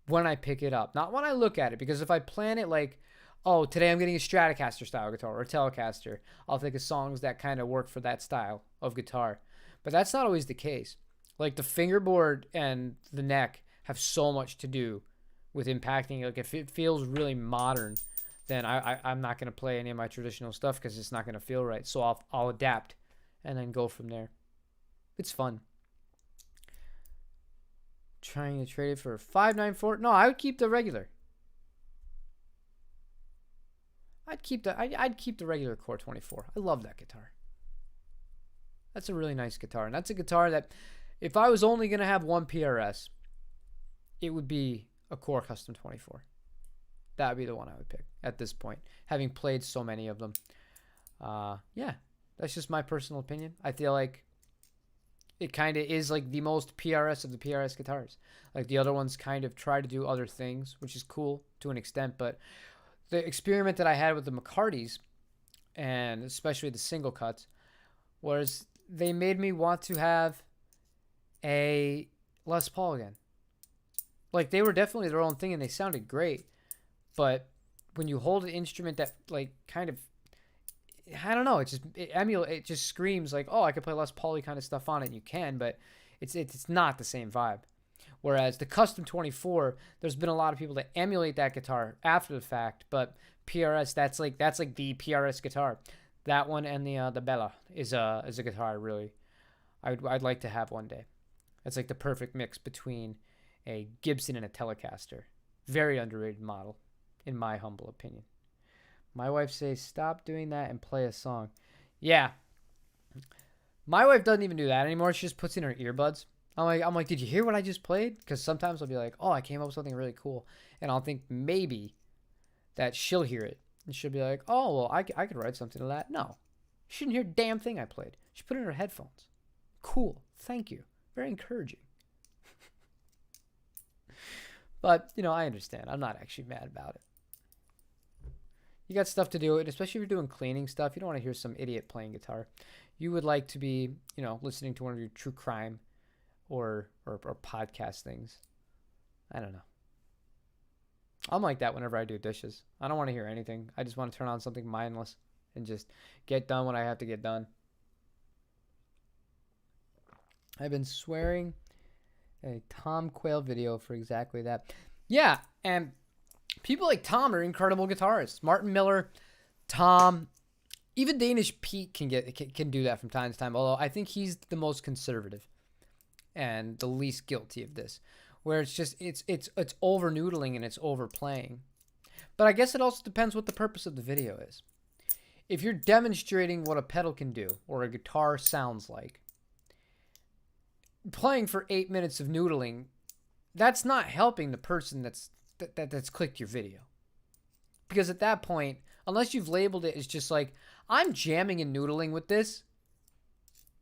when I pick it up. Not when I look at it, because if I plan it like, oh, today I'm getting a Stratocaster style guitar or a Telecaster, I'll think of songs that kind of work for that style of guitar. But that's not always the case. Like the fingerboard and the neck have so much to do with impacting. Like if it feels really modern, then I'm not going to play any of my traditional stuff because it's not going to feel right. So I'll adapt and then go from there. It's fun. Trying to trade it for a 594. No, I would keep the regular. I'd keep the regular Core 24. I love that guitar. That's a really nice guitar, and that's a guitar that if I was only going to have one PRS, it would be a Core Custom 24. That would be the one I would pick at this point, having played so many of them. Yeah, that's just my personal opinion. I feel like it kind of is like the most PRS of the PRS guitars. Like the other ones kind of try to do other things, which is cool to an extent. But the experiment that I had with the McCartys, and especially the single cuts, was they made me want to have a Les Paul again. Like they were definitely their own thing and they sounded great. But when you hold an instrument that like kind of, I don't know, it just screams like, oh, I could play Les Paul-y kind of stuff on it, and you can, but it's not the same vibe. Whereas the Custom 24, there's been a lot of people that emulate that guitar after the fact, but PRS, that's like the PRS guitar. That one and the Bella is a guitar I'd like to have one day. It's like the perfect mix between a Gibson and a Telecaster. Very underrated model, in my humble opinion. My wife says, stop doing that and play a song. Yeah. My wife doesn't even do that anymore. She just puts in her earbuds. I'm like, did you hear what I just played? Because sometimes I'll be like, oh, I came up with something really cool. And I'll think maybe that she'll hear it. And she'll be like, oh, well, I could write something to that. No. She didn't hear a damn thing I played. She put it in her headphones. Cool. Thank you. Very encouraging. But, I understand. I'm not actually mad about it. You got stuff to do, and especially if you're doing cleaning stuff, you don't want to hear some idiot playing guitar. You would like to be, listening to one of your true crime or podcast things. I don't know. I'm like that whenever I do dishes. I don't want to hear anything. I just want to turn on something mindless and just get done what I have to get done. I've been swearing a Tom Quayle video for exactly that. Yeah, and people like Tom are incredible guitarists. Martin Miller, Tom, even Danish Pete can do that from time to time. Although I think he's the most conservative and the least guilty of this, where it's just it's over noodling and it's overplaying. But I guess it also depends what the purpose of the video is. If you're demonstrating what a pedal can do or a guitar sounds like, playing for 8 minutes of noodling, that's not helping the person that's clicked your video. Because at that point, unless you've labeled it as just like, I'm jamming and noodling with this,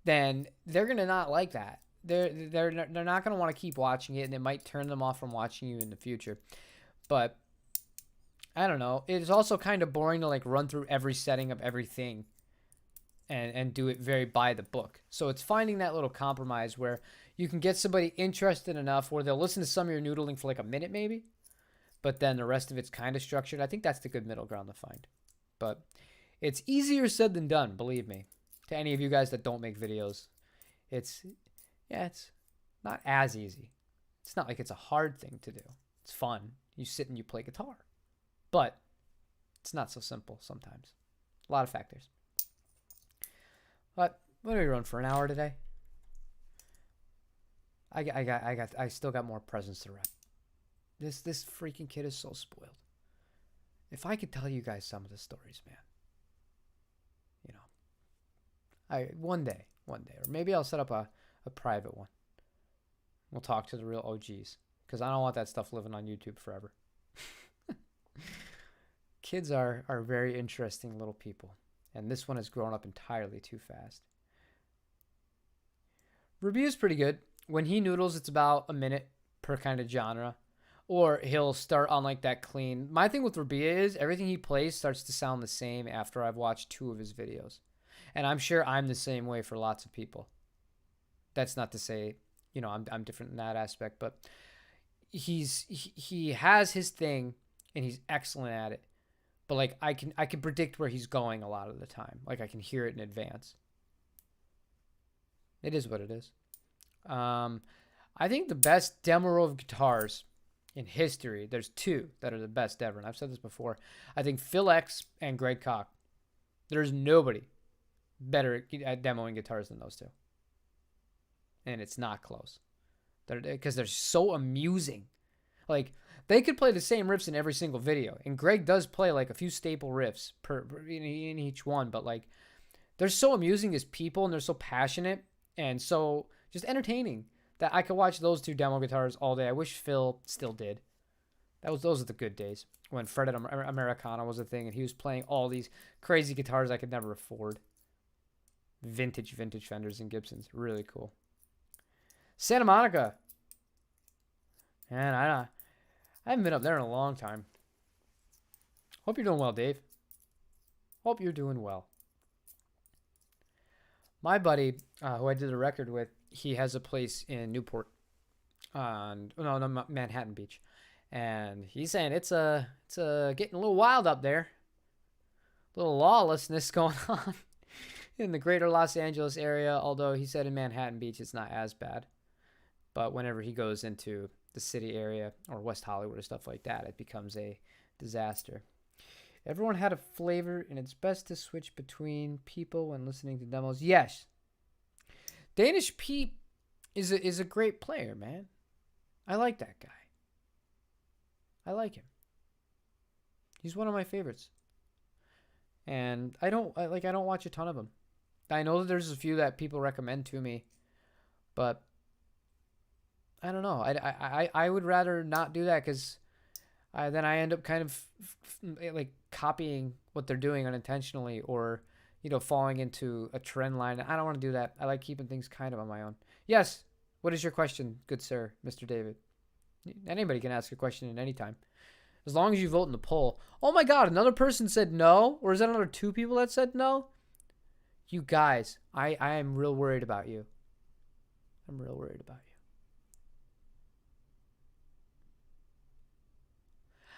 then they're going to not like that. They're not going to want to keep watching it, and it might turn them off from watching you in the future. But I don't know. It's also kind of boring to like run through every setting of everything and do it very by the book. So it's finding that little compromise where you can get somebody interested enough where they'll listen to some of your noodling for like a minute maybe, but then the rest of it's kind of structured. I think that's the good middle ground to find. But it's easier said than done, believe me. To any of you guys that don't make videos, it's not as easy. It's not like it's a hard thing to do. It's fun. You sit and you play guitar. But it's not so simple sometimes. A lot of factors. But what are we running for an hour today? I still got more presents to wrap. This freaking kid is so spoiled. If I could tell you guys some of the stories, man. One day, or maybe I'll set up a private one. We'll talk to the real OGs, because I don't want that stuff living on YouTube forever. Kids are very interesting little people, and this one has grown up entirely too fast. Review's pretty good. When he noodles, it's about a minute per kind of genre, or he'll start on like that clean. My thing with Rabia is everything he plays starts to sound the same after I've watched 2 of his videos, and I'm sure I'm the same way for lots of people. That's not to say, I'm different in that aspect, but he has his thing, and he's excellent at it. But like I can predict where he's going a lot of the time. Like I can hear it in advance. It is what it is. I think the best demo roll of guitars in history, there's 2 that are the best ever, and I've said this before. I think Phil X and Greg Koch. There's nobody better at demoing guitars than those 2. And it's not close. Because they're so amusing. Like, they could play the same riffs in every single video. And Greg does play like a few staple riffs in each one. But like, they're so amusing as people, and they're so passionate and so just entertaining that I could watch those 2 demo guitars all day. I wish Phil still did. Those are the good days when Fretted Americana was a thing, and he was playing all these crazy guitars I could never afford. Vintage Fenders and Gibsons. Really cool. Santa Monica. Man, I haven't been up there in a long time. Hope you're doing well, Dave. Hope you're doing well. My buddy, who I did a record with, he has a place in Newport, Manhattan Beach, and he's saying it's getting a little wild up there. A little lawlessness going on in the greater Los Angeles area. Although he said in Manhattan Beach it's not as bad, but whenever he goes into the city area or West Hollywood or stuff like that, it becomes a disaster. Everyone had a flavor, and it's best to switch between people when listening to demos. Yes. Danish Pete is a great player, man. I like that guy. I like him. He's one of my favorites. And I don't watch a ton of them. I know that there's a few that people recommend to me, but I don't know. I would rather not do that, because then I end up kind of like copying what they're doing unintentionally, or falling into a trend line. I don't want to do that. I like keeping things kind of on my own. Yes. What is your question, good sir, Mr. David? Anybody can ask a question at any time, as long as you vote in the poll. Oh my God, another person said no, or is that another 2 people that said no? You guys, I am real worried about you. I'm real worried about you.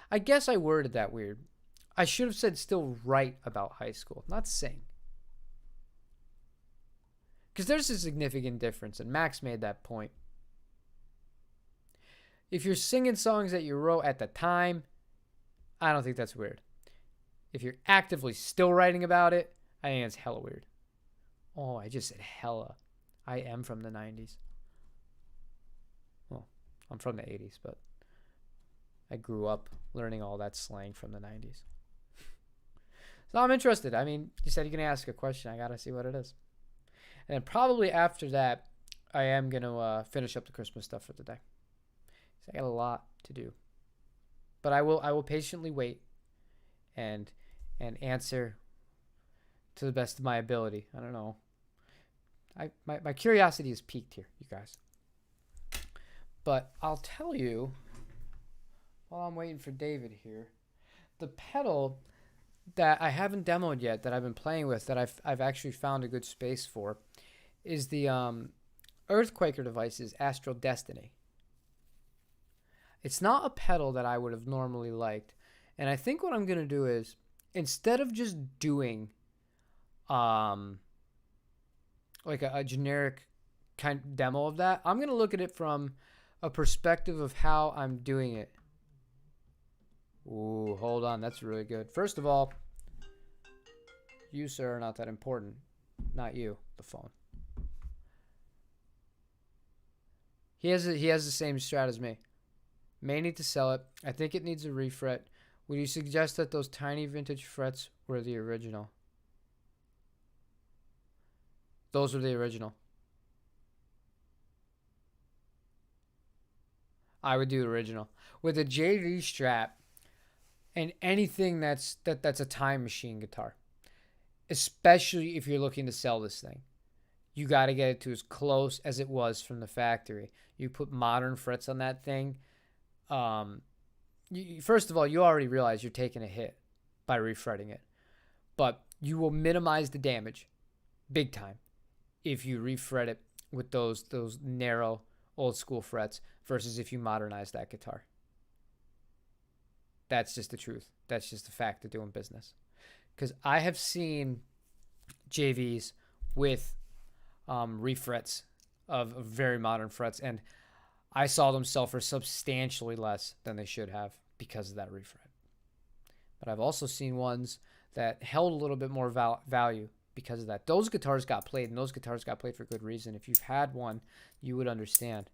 I guess I worded that weird. I should have said still right about high school, not sing. Because there's a significant difference, and Max made that point. If you're singing songs that you wrote at the time, I don't think that's weird. If you're actively still writing about it, I think it's hella weird. Oh, I just said hella. I am from the 90s. Well, I'm from the 80s, but I grew up learning all that slang from the 90s. So I'm interested. I mean, you said you're going to ask a question. I got to see what it is. And then probably after that, I am going to finish up the Christmas stuff for the day. So I got a lot to do. But I will patiently wait and answer to the best of my ability. I don't know. My curiosity is piqued here, you guys. But I'll tell you, while I'm waiting for David here, the pedal that I haven't demoed yet, that I've been playing with, that I've actually found a good space for, is the Earthquaker Devices Astral Destiny. It's not a pedal that I would have normally liked. And I think what I'm going to do is, instead of just doing like a generic kind of demo of that, I'm going to look at it from a perspective of how I'm doing it. Ooh, hold on. That's really good. First of all, you, sir, are not that important. Not you, the phone. He has the same strat as me. May need to sell it. I think it needs a refret. Would you suggest that those tiny vintage frets were the original? Those were the original. I would do original. With a JV Strat and anything that's a time machine guitar, especially if you're looking to sell this thing, you got to get it to as close as it was from the factory. You put modern frets on that thing. First of all, you already realize you're taking a hit by refretting it, but you will minimize the damage big time if you refret it with those narrow old school frets versus if you modernize that guitar. That's just the truth. That's just the fact of doing business. Because I have seen JVs with refrets of very modern frets, and I saw them sell for substantially less than they should have because of that refret. But I've also seen ones that held a little bit more value because of that. Those guitars got played, and those guitars got played for good reason. If you've had one, you would understand.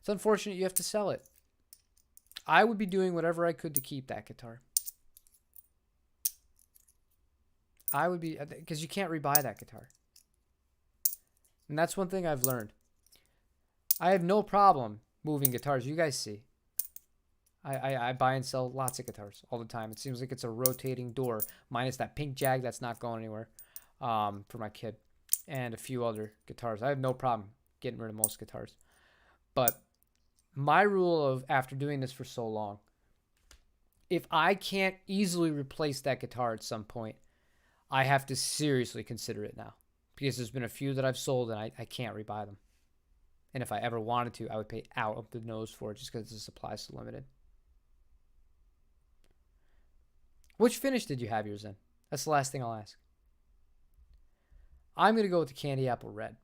It's unfortunate you have to sell it. I would be doing whatever I could to keep that guitar. I would be, because you can't rebuy that guitar. And that's one thing I've learned. I have no problem moving guitars. You guys see. I buy and sell lots of guitars all the time. It seems like it's a rotating door, minus that pink Jag that's not going anywhere for my kid, and a few other guitars. I have no problem getting rid of most guitars. But my rule of, after doing this for so long, if I can't easily replace that guitar at some point, I have to seriously consider it now. Because there's been a few that I've sold and I can't rebuy them. And if I ever wanted to, I would pay out of the nose for it just because the supply is so limited. Which finish did you have yours in? That's the last thing I'll ask. I'm going to go with the Candy Apple Red.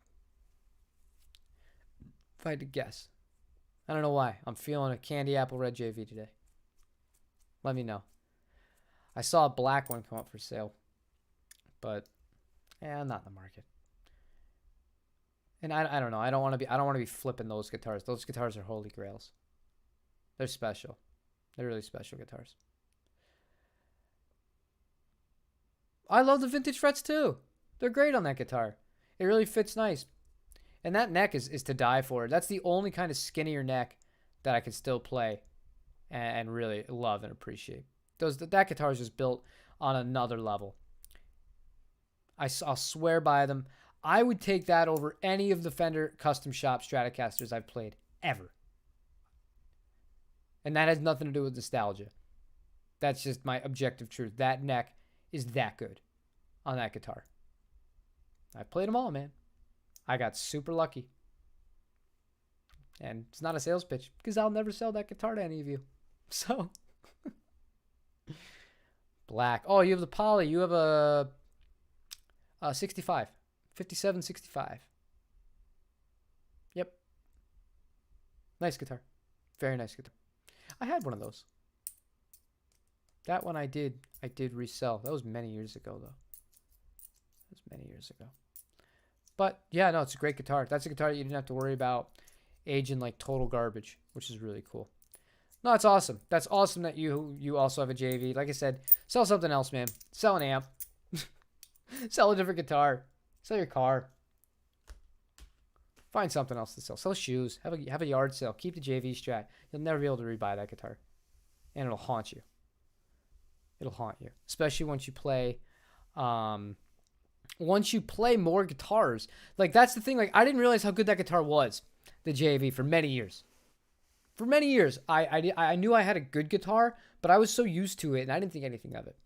If I had to guess. I don't know why. I'm feeling a Candy Apple Red JV today. Let me know. I saw a black one come up for sale. But I'm not in the market. And I don't know. I don't want to be flipping those guitars. Those guitars are holy grails. They're special. They're really special guitars. I love the vintage frets too. They're great on that guitar. It really fits nice. And that neck is to die for. That's the only kind of skinnier neck that I can still play and really love and appreciate. That guitar is just built on another level. I'll swear by them. I would take that over any of the Fender Custom Shop Stratocasters I've played ever. And that has nothing to do with nostalgia. That's just my objective truth. That neck is that good on that guitar. I've played them all, man. I got super lucky. And it's not a sales pitch because I'll never sell that guitar to any of you. So, black. Oh, you have the Poly. You have a 65. 5765. Yep. Nice guitar. Very nice guitar. I had one of those. That one I did resell. That was many years ago, though. That was many years ago. But, yeah, no, it's a great guitar. That's a guitar that you didn't have to worry about aging like total garbage, which is really cool. No, it's awesome. That's awesome that you also have a JV. Like I said, sell something else, man. Sell an amp. Sell a different guitar. Sell your car. Find something else to sell. Sell shoes. Have a yard sale. Keep the JV Strat. You'll never be able to rebuy that guitar. And it'll haunt you. It'll haunt you. Especially once you play more guitars. Like, that's the thing. Like, I didn't realize how good that guitar was, the JV, for many years. For many years, I knew I had a good guitar, but I was so used to it, and I didn't think anything of it.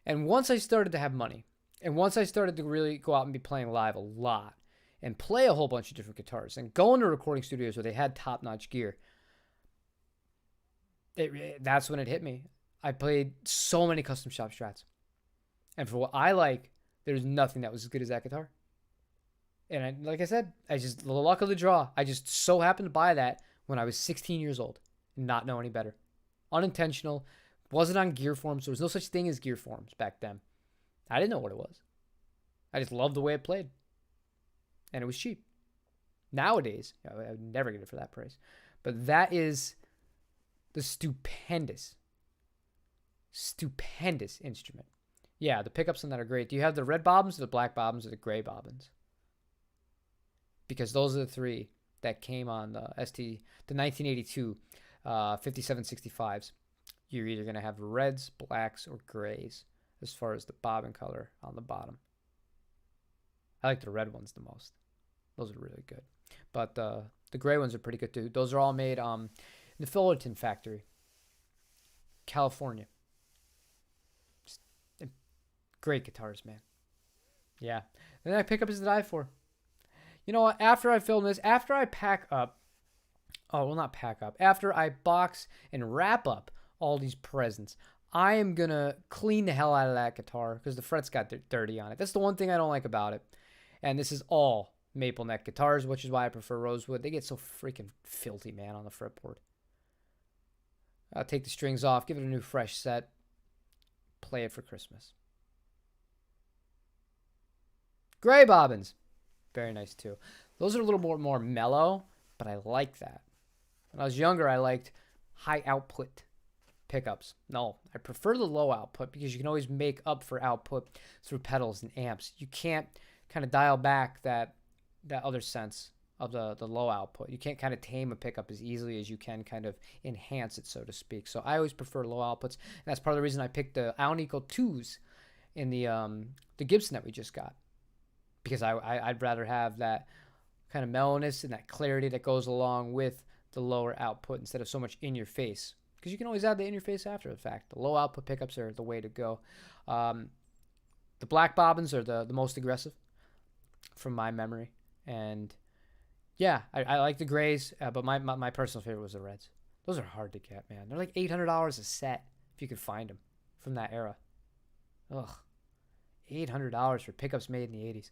And once I started to have money, and once I started to really go out and be playing live a lot, and play a whole bunch of different guitars, and go into recording studios where they had top-notch gear, that's when it hit me. I played so many custom shop Strats. And for what I like, there's nothing that was as good as that guitar. And like I said, the luck of the draw. I just so happened to buy that when I was 16 years old and not know any better. Unintentional. Wasn't on gear forms. There was no such thing as gear forms back then. I didn't know what it was. I just loved the way it played. And it was cheap. Nowadays, I would never get it for that price. But that is the stupendous instrument. Yeah, the pickups on that are great. Do you have the red bobbins, the black bobbins, or the gray bobbins? Because those are the three that came on the 1982 5765s. You're either going to have reds, blacks, or grays as far as the bobbin color on the bottom. I like the red ones the most. Those are really good. But the gray ones are pretty good too. Those are all made in the Fullerton factory, California. Great guitars, man. Yeah. And then I pick up is to die for. You know what? After I film this, after I pack up, after I box and wrap up all these presents, I am going to clean the hell out of that guitar because the frets got dirty on it. That's the one thing I don't like about it. And this is all maple neck guitars, which is why I prefer rosewood. They get so freaking filthy, man, on the fretboard. I'll take the strings off, give it a new fresh set, play it for Christmas. Gray bobbins. Very nice too. Those are a little more mellow, but I like that. When I was younger, I liked high output pickups. No, I prefer the low output because you can always make up for output through pedals and amps. You can't kind of dial back that other sense of the low output. You can't kind of tame a pickup as easily as you can kind of enhance it, so to speak. So I always prefer low outputs, and that's part of the reason I picked the Ion Equal 2s in the Gibson that we just got. Because I'd rather have that kind of mellowness and that clarity that goes along with the lower output instead of so much in your face. Because you can always add the in your face after the fact. The low output pickups are the way to go. The black bobbins are the most aggressive from my memory. And yeah, I like the grays, but my personal favorite was the reds. Those are hard to get, man. They're like $800 a set if you could find them from that era. Ugh. $800 for pickups made in the 80s.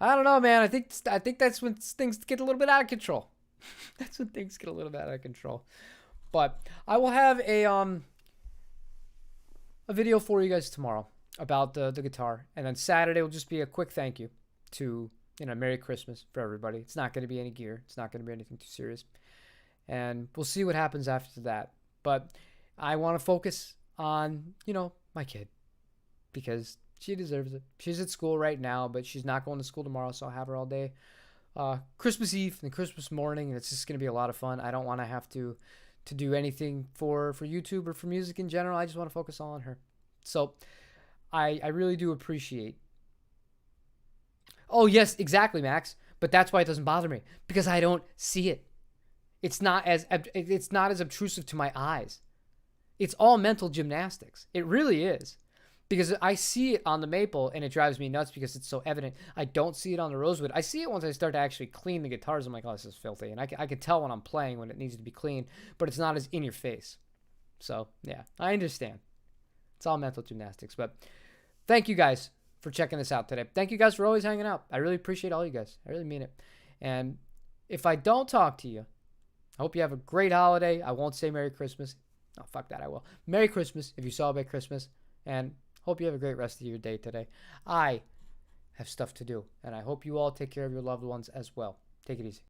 I don't know, man. I think that's when things get a little bit out of control. That's when things get a little bit out of control. But I will have a video for you guys tomorrow about the guitar, and then Saturday will just be a quick thank you to Merry Christmas for everybody. It's not going to be any gear. It's not going to be anything too serious, and we'll see what happens after that. But I want to focus on my kid because she deserves it. She's at school right now, but she's not going to school tomorrow, so I'll have her all day. Christmas Eve and Christmas morning, and it's just going to be a lot of fun. I don't want to have to to do anything for YouTube or for music in general. I just want to focus all on her. So I really do appreciate. Oh, yes, exactly, Max. But that's why it doesn't bother me, because I don't see it. It's not as obtrusive to my eyes. It's all mental gymnastics. It really is. Because I see it on the maple and it drives me nuts because it's so evident. I don't see it on the rosewood. I see it once I start to actually clean the guitars. I'm like, oh, this is filthy. And I can tell when I'm playing when it needs to be clean, but it's not as in your face. So, yeah, I understand. It's all mental gymnastics. But thank you guys for checking this out today. Thank you guys for always hanging out. I really appreciate all you guys. I really mean it. And if I don't talk to you, I hope you have a great holiday. I won't say Merry Christmas. Oh, fuck that, I will. Merry Christmas if you celebrate Christmas. And hope you have a great rest of your day today. I have stuff to do. And I hope you all take care of your loved ones as well. Take it easy.